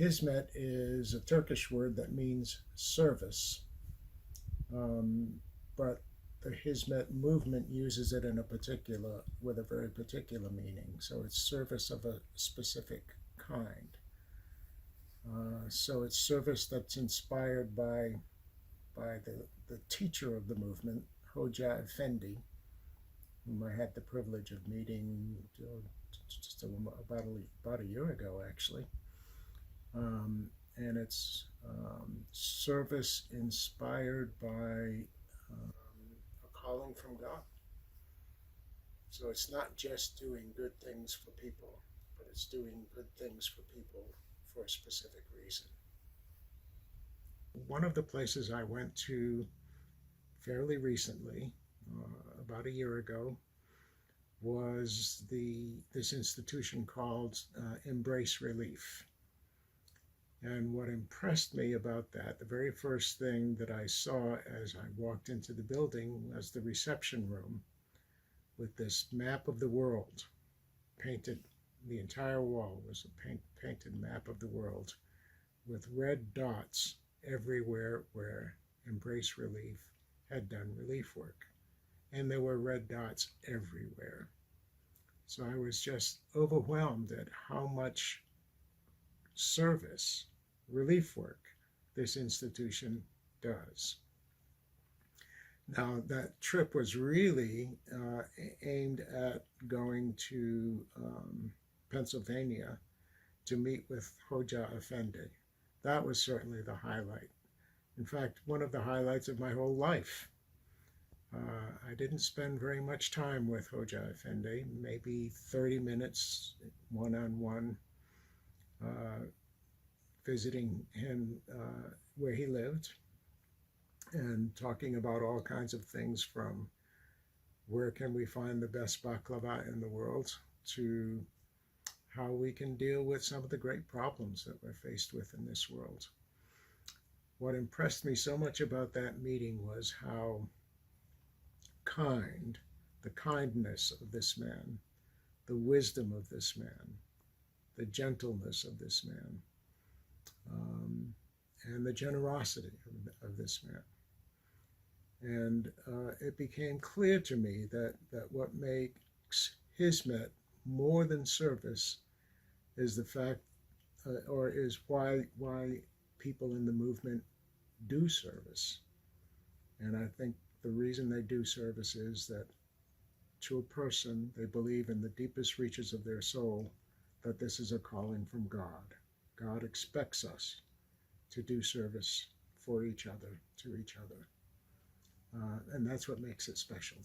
Hizmet is a Turkish word that means service, but the Hizmet movement uses it in a particular, with a very particular meaning. So it's service of a specific kind. So it's service that's inspired by the teacher of the movement, Hoja Effendi, whom I had the privilege of meeting just about a year ago, actually. And it's service inspired by a calling from God. So it's not just doing good things for people, but it's doing good things for people for a specific reason. One of the places I went to fairly recently, about a year ago, was this institution called Embrace Relief. And what impressed me about that, the very first thing that I saw as I walked into the building was the reception room with this map of the world painted. The entire wall was a painted map of the world with red dots everywhere where Embrace Relief had done relief work. And there were red dots everywhere. So I was just overwhelmed at how much service, relief work, this institution does. Now, that trip was really aimed at going to Pennsylvania to meet with Hoja Effendi. That was certainly the highlight. In fact, one of the highlights of my whole life. I didn't spend very much time with Hoja Effendi, maybe 30 minutes one-on-one, visiting him where he lived and talking about all kinds of things, from where can we find the best baklava in the world to how we can deal with some of the great problems that we're faced with in this world. What impressed me so much about that meeting was how kind, the kindness of this man, the wisdom of this man, the gentleness of this man, and the generosity of this man. And it became clear to me that what makes Hizmet more than service is the fact, or is why people in the movement do service. And I think the reason they do service is that to a person, they believe in the deepest reaches of their soul that this is a calling from God. God expects us to do service for each other, to each other. And that's what makes it special.